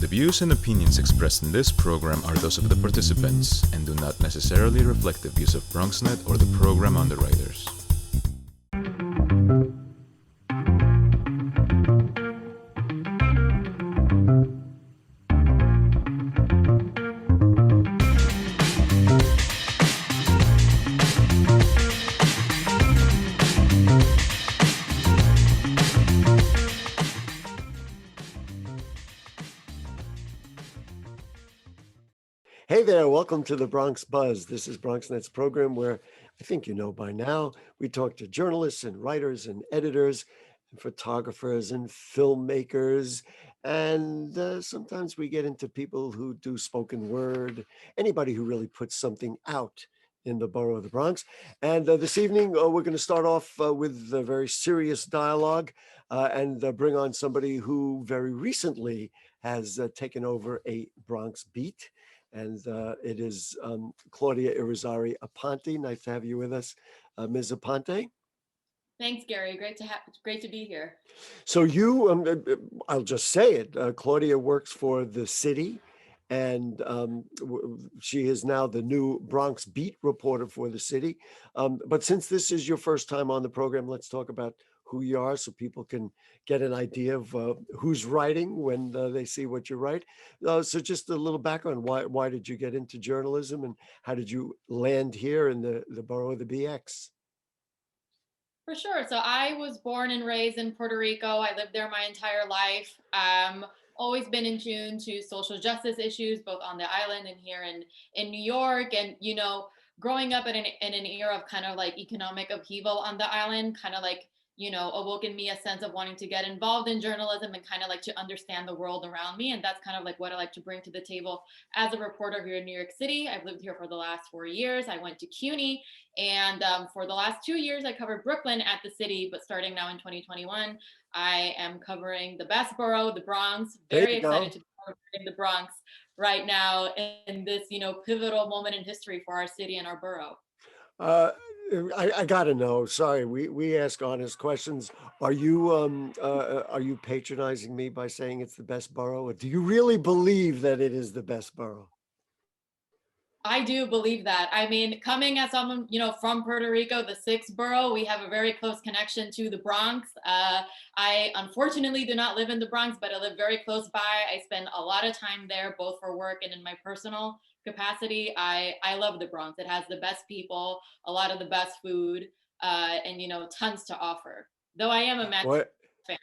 views and opinions expressed in this program are those of the participants and do not necessarily reflect the views of BronxNet or the program underwriters. Hey there, welcome to the Bronx Buzz. This is BronxNet's program where I think you know by now, we talk to journalists and writers and editors and photographers and filmmakers. And sometimes we get into people who do spoken word, anybody who really puts something out in the borough of the Bronx. And this evening, we're going to start off with a very serious dialogue and bring on somebody who very recently has taken over a Bronx beat. And it is Claudia Aponte. Nice to have you with us, Ms. Aponte. Thanks, Gary. Great to be here. So you, I'll just say it. Claudia works for the city, and she is now the new Bronx beat reporter for the city. But since this is your first time on the program, let's talk about who you are so people can get an idea of who's writing when they see what you write. So just a little background. Why did you get into journalism and how did you land here in the borough of the BX? For sure. So I was born and raised in Puerto Rico. I lived there my entire life. Always been in tune to social justice issues, both on the island and here in New York. And, you know, growing up in an era of kind of like economic upheaval on the island, kind of like, you know, awoke in me a sense of wanting to get involved in journalism and kind of like to understand the world around me. And that's kind of like what I like to bring to the table as a reporter here in New York City. I've lived here for the last 4 years. I went to CUNY, and for the last 2 years, I covered Brooklyn at the city. But starting now in 2021, I am covering the best borough, the Bronx. Very excited to be covering the Bronx right now in this, you know, pivotal moment in history for our city and our borough. I gotta know. Sorry, we ask honest questions. Are you patronizing me by saying it's the best borough? Or do you really believe that it is the best borough? I do believe that. I mean, coming as someone, you know, from Puerto Rico, the sixth borough, we have a very close connection to the Bronx. I unfortunately do not live in the Bronx, but I live very close by. I spend a lot of time there, both for work and in my personal capacity. I love the Bronx. It has the best people, a lot of the best food, and, you know, tons to offer. Though I am a Mets fan.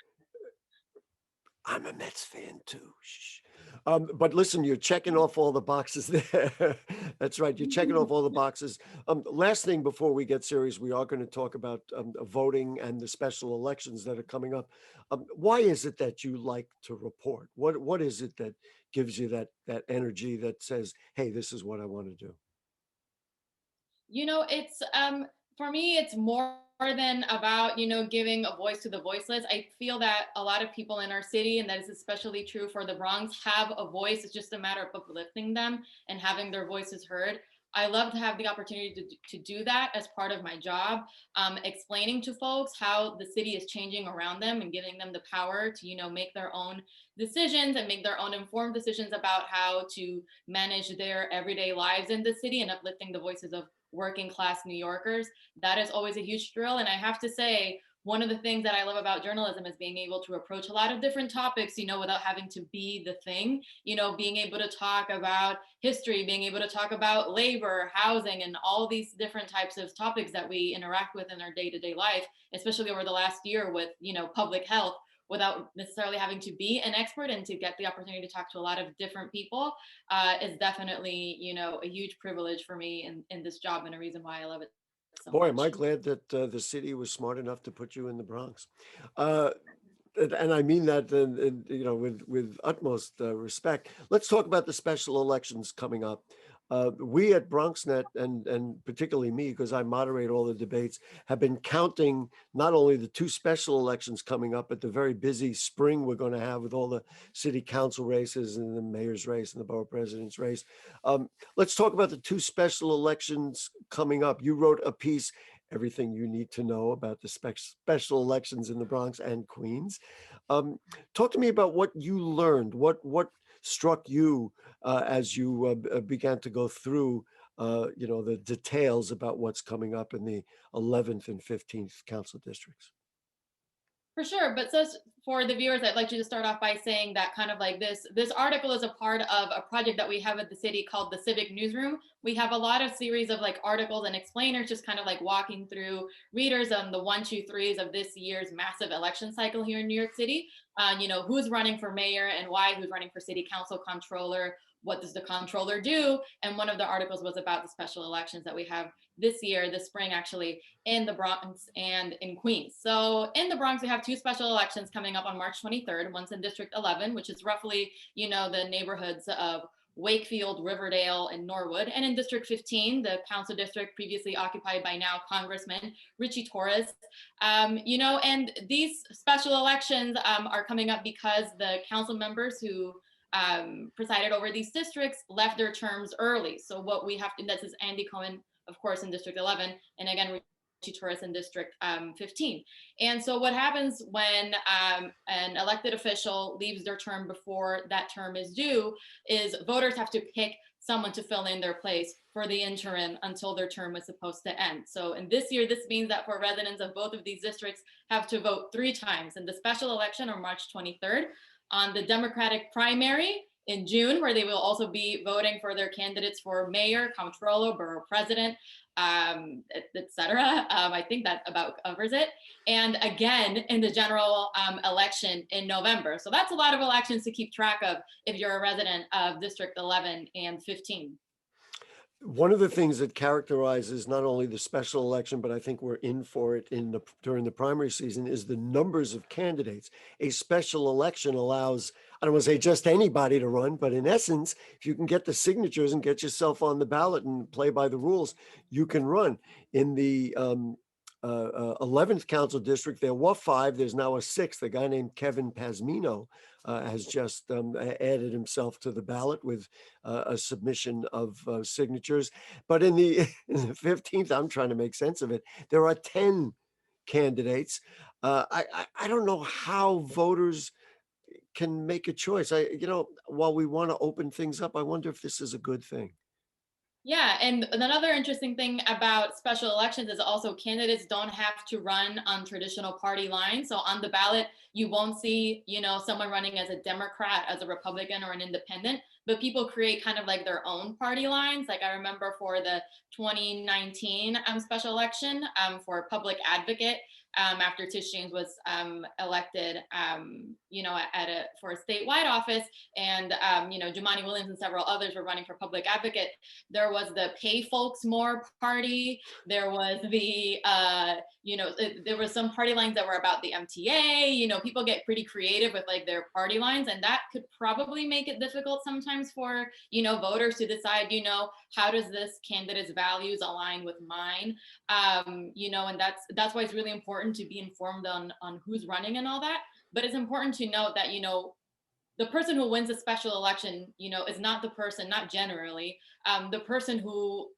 I'm a Mets fan too. Shh. But listen, you're checking off all the boxes there. That's right. You're checking off all the boxes. Last thing before we get serious, we are going to talk about voting and the special elections that are coming up. Why is it that you like to report? What is it that gives you that energy that says, "Hey, this is what I want to do"? You know, it's for me, it's more than about, you know, giving a voice to the voiceless. I feel that a lot of people in our city, and that is especially true for the Bronx, have a voice. It's just a matter of uplifting them and having their voices heard. I love to have the opportunity to do that as part of my job, explaining to folks how the city is changing around them and giving them the power to, you know, make their own decisions and make their own informed decisions about how to manage their everyday lives in the city, and uplifting the voices of working class New Yorkers. That is always a huge thrill. And I have to say, one of the things that I love about journalism is being able to approach a lot of different topics, you know, without having to be the thing, you know, being able to talk about history, being able to talk about labor, housing, and all these different types of topics that we interact with in our day-to-day life, especially over the last year with, you know, public health, without necessarily having to be an expert, and to get the opportunity to talk to a lot of different people is definitely, you know, a huge privilege for me in this job, and a reason why I love it so Boy, am I much. glad that the city was smart enough to put you in the Bronx. Uh, and I mean that you know, with utmost respect. Let's talk about the special elections coming up. We at BronxNet, and particularly me, because I moderate all the debates, have been counting not only the two special elections coming up, but the very busy spring we're going to have with all the city council races and the mayor's race and the borough president's race. Let's talk about the two special elections coming up. You wrote a piece, everything you need to know about the special elections in the Bronx and Queens. Um, Talk to me about what you learned. What struck you as you began to go through, the details about what's coming up in the 11th and 15th council districts? For sure, but so for the viewers, I'd like you to start off by saying that kind of like this article is a part of a project that we have at the city called the Civic Newsroom. We have a lot of series of like articles and explainers, just kind of like walking through readers on the 1, 2, 3s of this year's massive election cycle here in New York City. Who's running for mayor and why, who's running for city council, comptroller, what does the comptroller do? And one of the articles was about the special elections that we have this year, this spring actually, in the Bronx and in Queens. So in the Bronx, we have 2 special elections coming up on March 23rd. One's in District 11, which is roughly, the neighborhoods of Wakefield, Riverdale, and Norwood. And in District 15, the council district previously occupied by now Congressman Richie Torres. And these special elections are coming up because the council members who presided over these districts left their terms early. So what we have to, this is Andy Cohen, of course, in District 11, and again, Richie Torres in District 15. And so what happens when an elected official leaves their term before that term is due is voters have to pick someone to fill in their place for the interim until their term is supposed to end. So in this year, this means that for residents of both of these districts have to vote 3 times in the special election on March 23rd, on the Democratic primary in June, where they will also be voting for their candidates for mayor, comptroller, borough president, etc. I think that about covers it. And again, in the general election in November. So that's a lot of elections to keep track of if you're a resident of District 11 and 15. One of the things that characterizes not only the special election, but I think we're in for it during the primary season, is the numbers of candidates. A special election allows, I don't want to say just anybody to run, but in essence, if you can get the signatures and get yourself on the ballot and play by the rules, you can run. In the 11th council district, there were 5. There's now a 6th. A guy named Kevin Pasmino has just added himself to the ballot with a submission of signatures. But in the 15th, I'm trying to make sense of it. There are 10 candidates. I don't know how voters can make a choice. While we want to open things up, I wonder if this is a good thing. Yeah, and another interesting thing about special elections is also candidates don't have to run on traditional party lines. So on the ballot, you won't see, someone running as a Democrat, as a Republican, or an independent, but people create kind of like their own party lines. Like I remember for the 2019 special election for public advocate, after Tish James was elected, for a statewide office, and Jumaane Williams and several others were running for public advocate. There was the Pay Folks More party. There was the there were some party lines that were about the MTA. People get pretty creative with like their party lines, and that could probably make it difficult sometimes for voters to decide how does this candidate's values align with mine. And that's why it's really important to be informed on who's running and all that. But it's important to note that the person who wins a special election is not the person, not generally the person who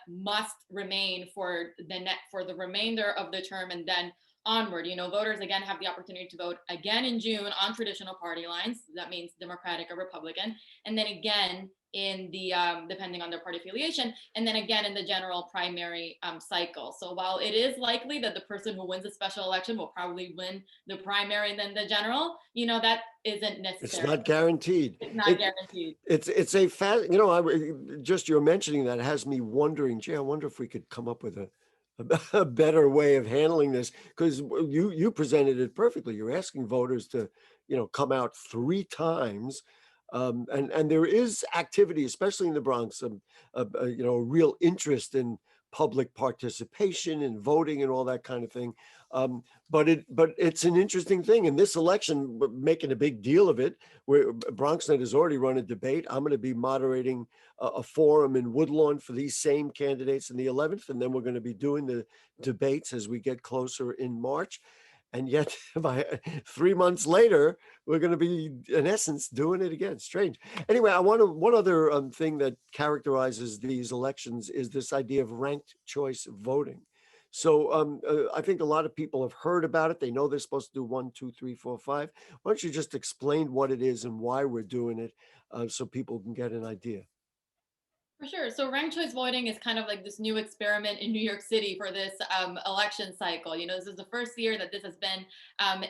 must remain for the remainder of the term and then onward. Voters again have the opportunity to vote again in June on traditional party lines. That means Democratic or Republican, and then again in the depending on their party affiliation, and then again in the general primary cycle. So while it is likely that the person who wins a special election will probably win the primary and then the general, that isn't necessary. It's not guaranteed. It's not guaranteed. It's a fact. Just you're mentioning that has me wondering. Gee, I wonder if we could come up with a better way of handling this, because you presented it perfectly. You're asking voters to come out 3 times. And there is activity, especially in the Bronx, a real interest in public participation and voting and all that kind of thing. But it's an interesting thing. In this election, we're making a big deal of it, where BronxNet has already run a debate. I'm going to be moderating a forum in Woodlawn for these same candidates in the 11th, and then we're going to be doing the debates as we get closer in March. And yet, by 3 months later, we're going to be, in essence, doing it again. Strange. Anyway, one other thing that characterizes these elections is this idea of ranked choice voting. So I think a lot of people have heard about it. They know they're supposed to do 1, 2, 3, 4, 5. Why don't you just explain what it is and why we're doing it? so people can get an idea. For sure. So ranked choice voting is kind of like this new experiment in New York City for this election cycle. This is the first year that this has been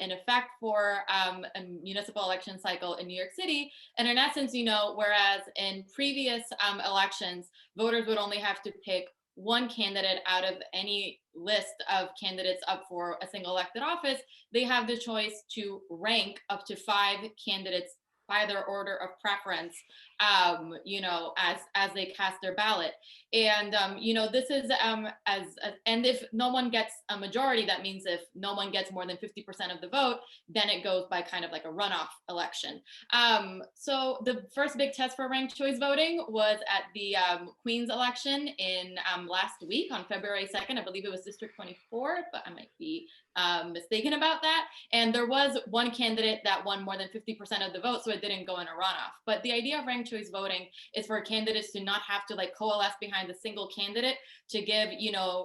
in effect for a municipal election cycle in New York City. And in essence, whereas in previous elections, voters would only have to pick one candidate out of any list of candidates up for a single elected office, they have the choice to rank up to 5 candidates by their order of preference, as they cast their ballot. And, this is and if no one gets a majority, that means if no one gets more than 50% of the vote, then it goes by kind of like a runoff election. So the first big test for ranked choice voting was at the Queens election in last week on February 2nd. I believe it was District 24, but I might be mistaken about that. And there was one candidate that won more than 50% of the vote, so it didn't go in a runoff. But the idea of ranked choice voting is for candidates to not have to coalesce behind a single candidate, to give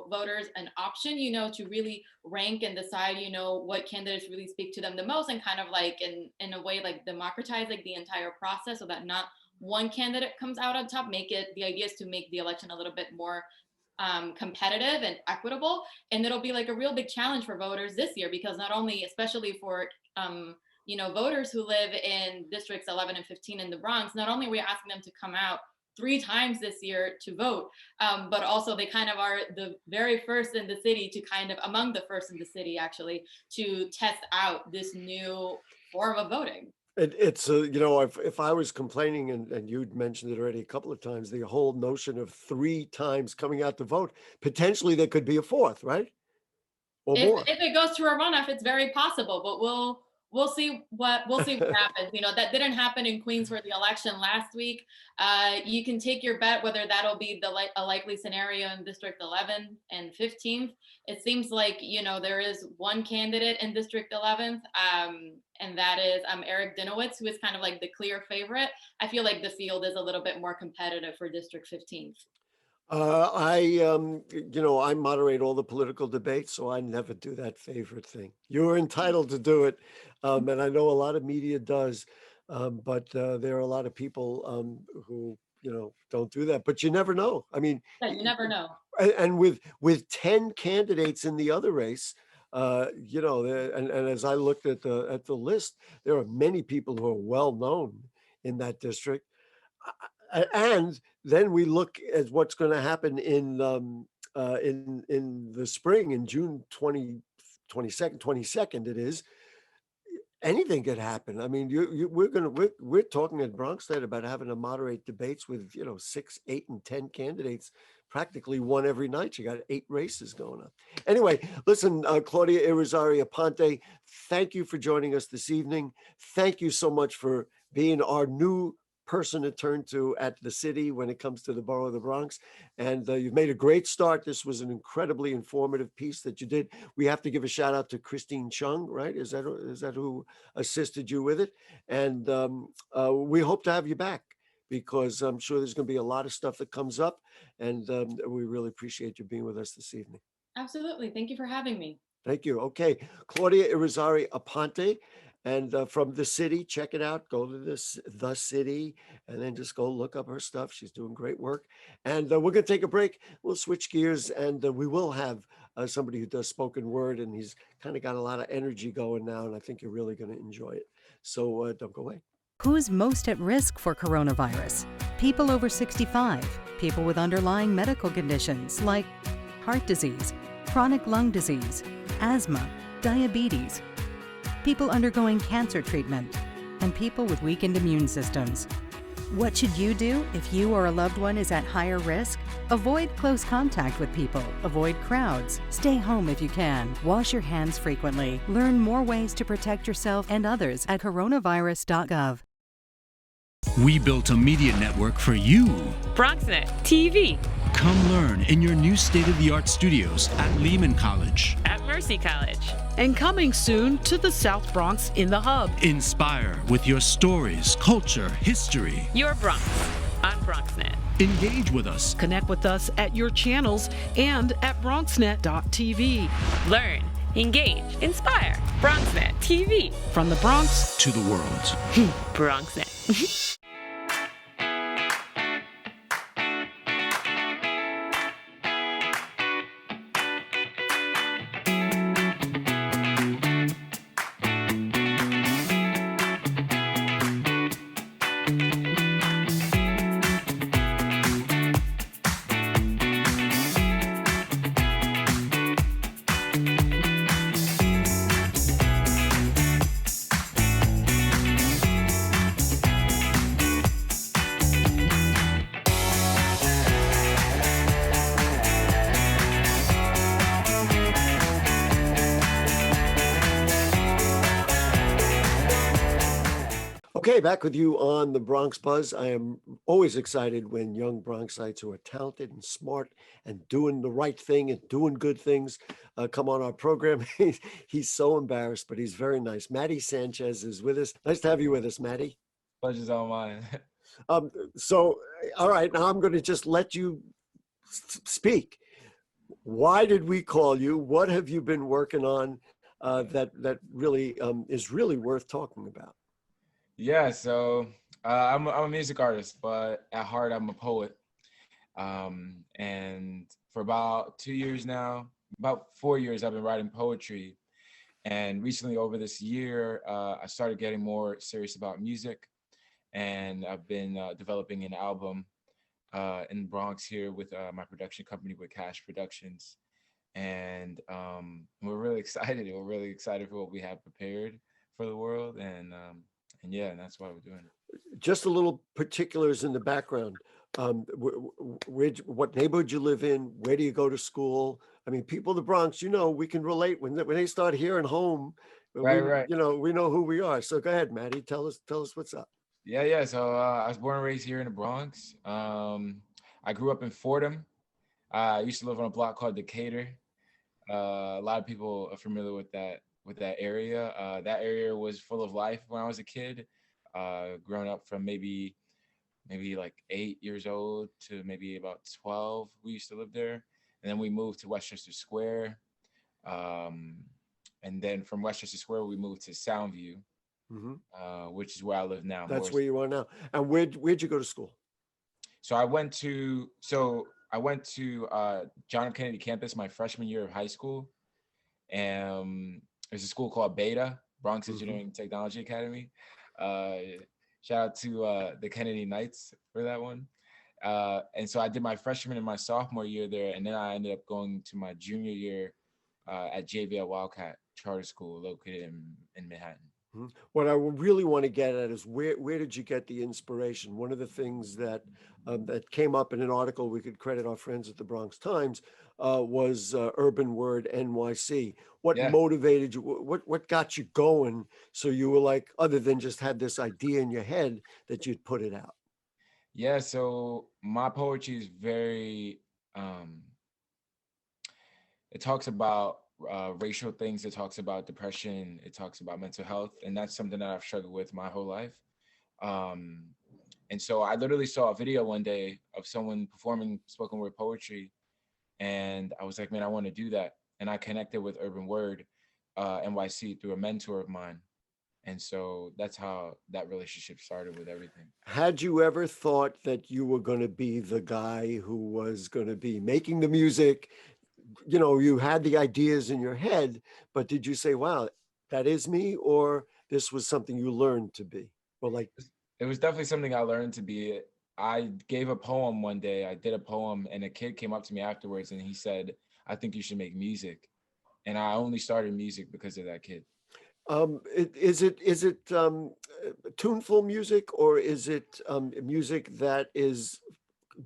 voters an option to really rank and decide what candidates really speak to them the most, and kind of in a way democratize the entire process, so that not one candidate comes out on top. The idea is to make the election a little bit more competitive and equitable. And it'll be a real big challenge for voters this year, because not only, especially for voters who live in districts 11 and 15 in the Bronx, not only are we asking them to come out 3 times this year to vote, but also they kind of are the very first in the city to among the first in the city actually, to test out this new form of voting. It's if I was complaining, and you'd mentioned it already a couple of times, the whole notion of 3 times coming out to vote, potentially there could be a 4th, right? Or more. If it goes to a runoff, it's very possible, but we'll see what happens. That didn't happen in Queens for the election last week. You can take your bet whether that'll be a likely scenario in District 11 and 15th. It seems like there is one candidate in District 11th, and that is Eric Dinowitz, who is kind of the clear favorite. I feel like the field is a little bit more competitive for District 15th. I moderate all the political debates, so I never do that favorite thing. You're entitled to do it, and I know a lot of media does, but there are a lot of people who don't do that. But you never know. I mean, you never know. And with 10 candidates in the other race, and as I looked at the list, there are many people who are well known in that district. And then we look at what's going to happen in the spring, in June 22nd it is. Anything could happen. I mean, we're talking at BronxNet about having to moderate debates with 6, 8, and 10 candidates, practically one every night. You got 8 races going on. Anyway, listen, Claudia Aponte, thank you for joining us this evening. Thank you so much for being our new person to turn to at the city when it comes to the borough of the Bronx. And you've made a great start. This was an incredibly informative piece that you did. We have to give a shout out to Christine Chung, right? Is that who assisted you with it? And we hope to have you back, because I'm sure there's going to be a lot of stuff that comes up, and we really appreciate you being with us this evening. Absolutely. Thank you for having me. Thank you. Okay. Claudia Aponte. And from the city, check it out. Go to the city, and then just go look up her stuff. She's doing great work. And we're going to take a break. We'll switch gears, and we will have somebody who does spoken word, and he's kind of got a lot of energy going now, and I think you're really going to enjoy it. So don't go away. Who's most at risk for coronavirus? People over 65, people with underlying medical conditions like heart disease, chronic lung disease, asthma, diabetes, people undergoing cancer treatment, and people with weakened immune systems. What should you do if you or a loved one is at higher risk? Avoid close contact with people, avoid crowds, stay home if you can, wash your hands frequently. Learn more ways to protect yourself and others at coronavirus.gov. We built a media network for you. BronxNet TV. Come learn in your new state-of-the-art studios at Lehman College. At Mercy College. And coming soon to the South Bronx in the Hub. Inspire with your stories, culture, history. Your Bronx on BronxNet. Engage with us. Connect with us at your channels and at BronxNet.tv. Learn, engage, inspire. BronxNet TV. From the Bronx to the world. BronxNet. Okay, back with you on the Bronx Buzz. I am always excited when young Bronxites who are talented and smart and doing the right thing and doing good things come on our program. He's so embarrassed, but he's very nice. Matty Sanchez is with us. Nice to have you with us, Matty. Pleasure's all mine. So, all right, now I'm going to just let you speak. Why did we call you? What have you been working on that really is really worth talking about? Yeah, so I'm a music artist, but at heart I'm a poet. And for about 2 years now, about 4 years, I've been writing poetry. And recently, over this year, I started getting more serious about music, and I've been developing an album in the Bronx here with my production company, with Cash Productions. And we're really excited. We're really excited for what we have prepared for the world, and yeah, and that's why we're doing it. Just a little particulars in the background. What neighborhood you live in? Where do you go to school? I mean, people in the Bronx, we can relate when they start hearing home. Right. We know who we are. So go ahead, Matty. Tell us what's up. Yeah. So I was born and raised here in the Bronx. I grew up in Fordham. I used to live on a block called Decatur. A lot of people are familiar with that area. That area was full of life when I was a kid. Growing up from maybe like 8 years old to maybe about 12, we used to live there. And then we moved to Westchester Square. And then from Westchester Square, we moved to Soundview, which is where I live now. That's where you are now. And where'd you go to school? So I went to John F. Kennedy campus my freshman year of high school. And there's a school called Beta, Bronx Engineering and Technology Academy. Shout out to the Kennedy Knights for that one. And so I did my freshman and my sophomore year there, and then I ended up going to my junior year at JVL Wildcat Charter School located in Manhattan. What I really want to get at is where did you get the inspiration? One of the things that came up in an article we could credit our friends at the Bronx Times was Urban Word NYC. What motivated you? What got you going? So you were like, other than just had this idea in your head, that you'd put it out. Yeah. So my poetry is very. It talks about racial things. It talks about depression. It talks about mental health, and that's something that I've struggled with my whole life. And so I literally saw a video one day of someone performing spoken word poetry, and I was like, man, I want to do that. And I connected with Urban Word NYC through a mentor of mine. And so that's how that relationship started with everything. Had you ever thought that you were going to be the guy who was going to be making the music? You had the ideas in your head, but did you say, wow, that is me? Or this was something you learned to be? Well, it was definitely something I learned to be. I gave a poem one day. I did a poem, and a kid came up to me afterwards, and he said, I think you should make music. And I only started music because of that kid. Is it tuneful music, or is it music that is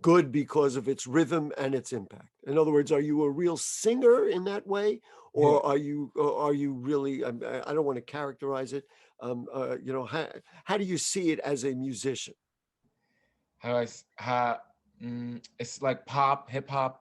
good because of its rhythm and its impact? In other words, are you a real singer in that way, or are you really? I don't want to characterize it. How do you see it as a musician? It's like pop, hip hop.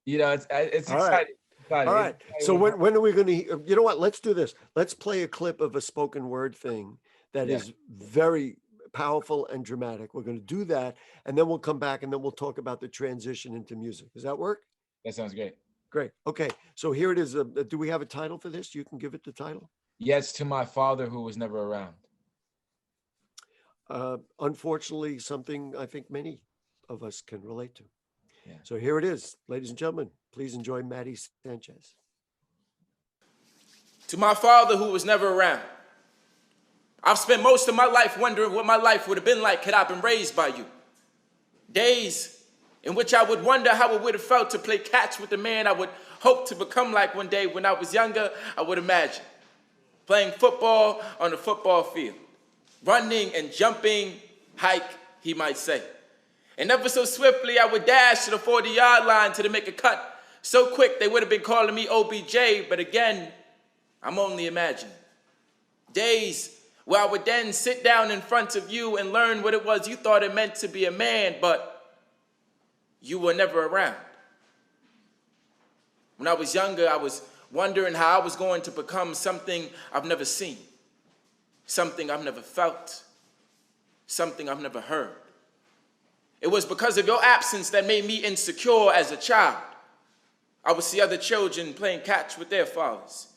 It's exciting. All right. So when are we going to? You know what? Let's do this. Let's play a clip of a spoken word thing that is very powerful and dramatic. We're going to do that, and then we'll come back, and then we'll talk about the transition into music. Does that work? That sounds great. Great. Okay. So here it is. Do we have a title for this? You can give it the title. Yes, to my father who was never around. Unfortunately, something I think many of us can relate to. Yeah. So here it is, ladies and gentlemen. Please enjoy Matty Sanchez. To my father who was never around. I've spent most of my life wondering what my life would have been like had I been raised by you. Days in which I would wonder how it would have felt to play catch with the man I would hope to become like one day. When I was younger, I would imagine playing football on the football field, running and jumping, hike, he might say. And ever so swiftly, I would dash to the 40-yard line to make a cut. So quick, they would have been calling me OBJ, but again, I'm only imagining. Days where I would then sit down in front of you and learn what it was you thought it meant to be a man, but you were never around. When I was younger, I was wondering how I was going to become something I've never seen, something I've never felt, something I've never heard. It was because of your absence that made me insecure as a child. I would see other children playing catch with their fathers,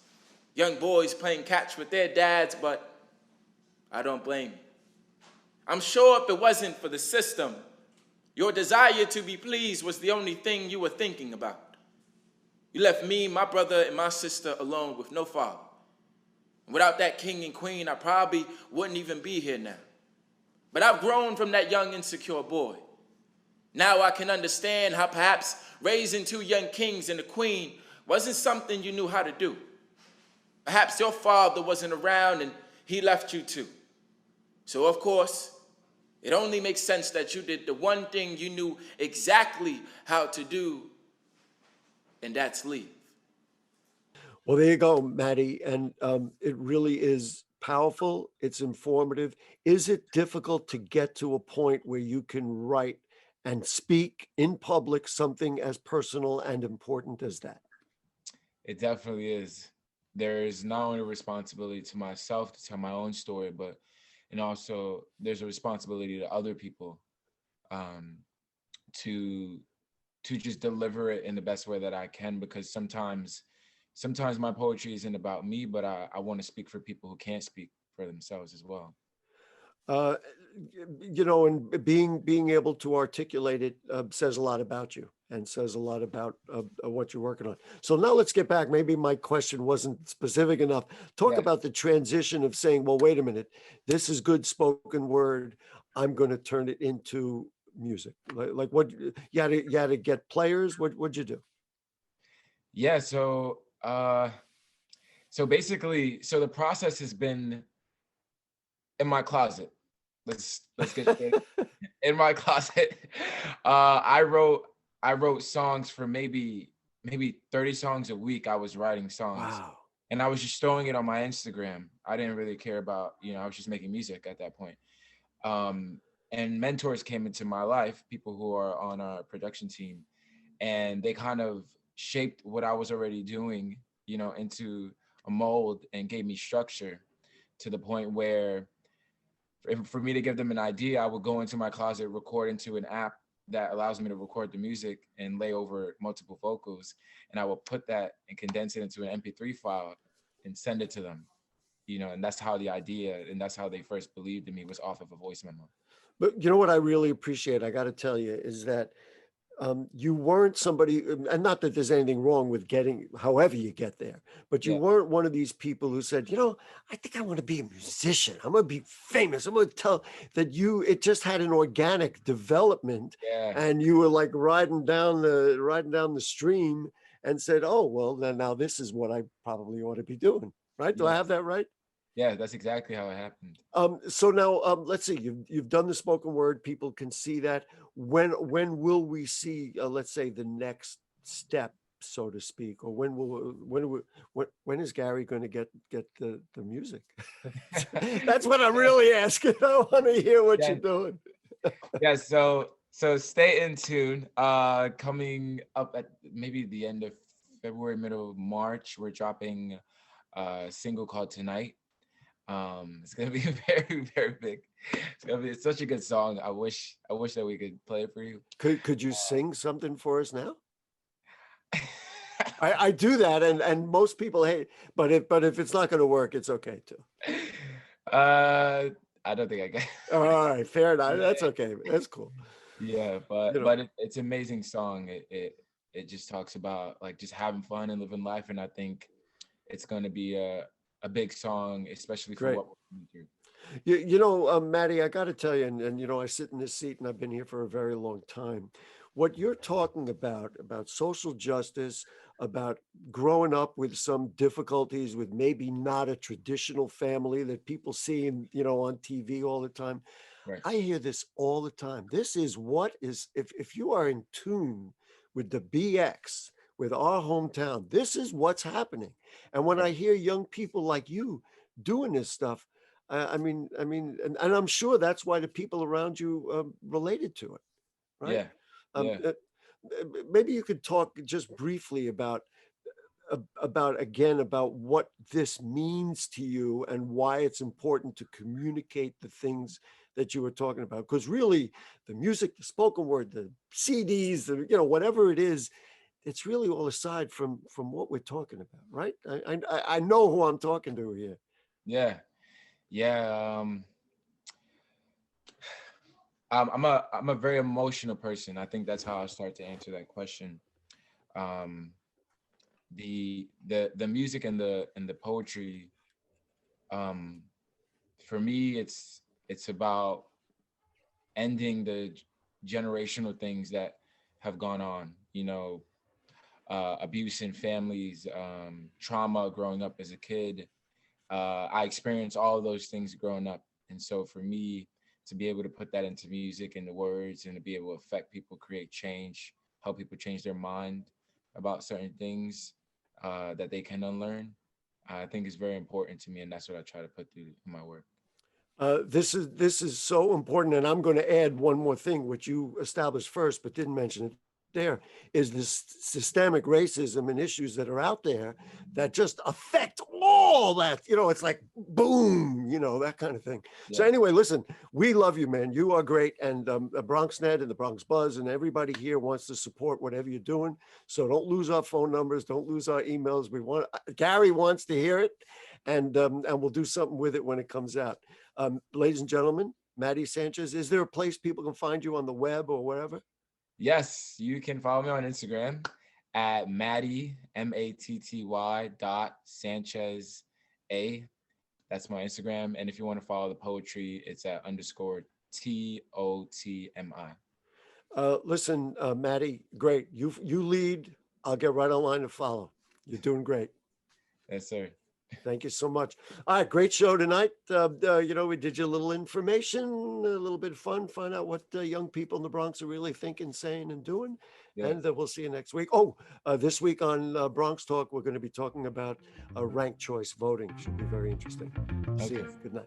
young boys playing catch with their dads, but I don't blame you. I'm sure if it wasn't for the system, your desire to be pleased was the only thing you were thinking about. You left me, my brother, and my sister alone with no father. And without that king and queen, I probably wouldn't even be here now. But I've grown from that young, insecure boy. Now I can understand how perhaps raising two young kings and a queen wasn't something you knew how to do. Perhaps your father wasn't around and he left you too. So of course, it only makes sense that you did the one thing you knew exactly how to do, and that's leave. Well, there you go, Matty. And it really is powerful. It's informative. Is it difficult to get to a point where you can write and speak in public something as personal and important as that? It definitely is. There's not only a responsibility to myself to tell my own story, but and also there's a responsibility to other people to just deliver it in the best way that I can, because sometimes my poetry isn't about me, but I want to speak for people who can't speak for themselves as well. And being able to articulate it says a lot about you and says a lot about what you're working on. So now let's get back. Maybe my question wasn't specific enough. Talk about the transition of saying, well, wait a minute, this is good spoken word. I'm going to turn it into music. Like what you had to get players. What'd you do? Yeah. So basically, the process has been in my closet. Let's get straight. In my closet. I wrote songs for maybe 30 songs a week. I was writing songs. Wow. And I was just throwing it on my Instagram. I didn't really care about, I was just making music at that point. And mentors came into my life, people who are on our production team, and they kind of shaped what I was already doing, into a mold and gave me structure to the point where for me to give them an idea, I would go into my closet, record into an app that allows me to record the music and lay over multiple vocals. And I will put that and condense it into an MP3 file and send it to them, and that's how the idea, and that's how they first believed in me, was off of a voice memo. But you know what I really appreciate, I got to tell you, is that you weren't somebody, and not that there's anything wrong with getting, however you get there, but you weren't one of these people who said, I think I want to be a musician. I'm going to be famous. I'm going to tell that it just had an organic development, and you were like riding down the stream and said, oh, well, then now this is what I probably ought to be doing. Right? Do I have that right? Yeah, that's exactly how it happened. So now let's see, you've done the spoken word, people can see that. When will we see, let's say, the next step, so to speak, or when is Gary going to get the music? That's what I'm really asking. I want to hear what you're doing. Yeah, so stay in tune. Coming up at maybe the end of February, middle of March, we're dropping a single called Tonight. It's gonna be very, very big. It's such a good song. I wish that we could play it for you. Could you sing something for us now? I do that, and most people hate. But if it's not going to work, it's okay too. I don't think I can. All right, fair enough. That's okay. That's cool. Yeah, but it's an amazing song. It just talks about like just having fun and living life, and I think it's going to be a big song, especially for what we're going through. Matty, I got to tell you, and I sit in this seat and I've been here for a very long time. What you're talking about social justice, about growing up with some difficulties with maybe not a traditional family that people see on TV all the time. Right. I hear this all the time. This is if you are in tune with the BX, with our hometown, this is what's happening. And when I hear young people like you doing this stuff. And I'm sure that's why the people around you related to it, right? Yeah. Um, Yeah. uh, Maybe you could talk just briefly about what this means to you and why it's important to communicate the things that you were talking about. Because really, the music, the spoken word, the CDs, whatever it is, it's really all aside from what we're talking about, right? I know who I'm talking to here. Yeah. Yeah. I'm a very emotional person. I think that's how I start to answer that question. The music and the poetry, for me, it's about ending the generational things that have gone on. Abuse in families, trauma growing up as a kid. I experienced all of those things growing up, and so for me to be able to put that into music and the words, and to be able to affect people, create change, help people change their mind about certain things that they can unlearn, I think is very important to me, and that's what I try to put through in my work. This is so important, and I'm going to add one more thing, which you established first but didn't mention it. There is this systemic racism and issues that are out there that just affect all that. It's like boom, that kind of thing. Yeah. So anyway, listen, we love you, man. You are great, and the BronxNet and the Bronx Buzz and everybody here wants to support whatever you're doing. So don't lose our phone numbers, don't lose our emails. Gary wants to hear it, and we'll do something with it when it comes out. Ladies and gentlemen, Matty Sanchez, is there a place people can find you on the web or wherever? Yes, you can follow me on Instagram at Matty, Matty .Sanchez A. That's my Instagram. And if you want to follow the poetry, it's at _TOTMI. Listen, Matty, great. You lead. I'll get right online to follow. You're doing great. Yes, sir. Thank you so much. All right, great show tonight. We did you a little information, a little bit of fun, find out what young people in the Bronx are really thinking, saying, and doing. Yeah. And we'll see you next week. This week on Bronx Talk, we're going to be talking about ranked choice voting. Should be very interesting. Okay. See you. Good night.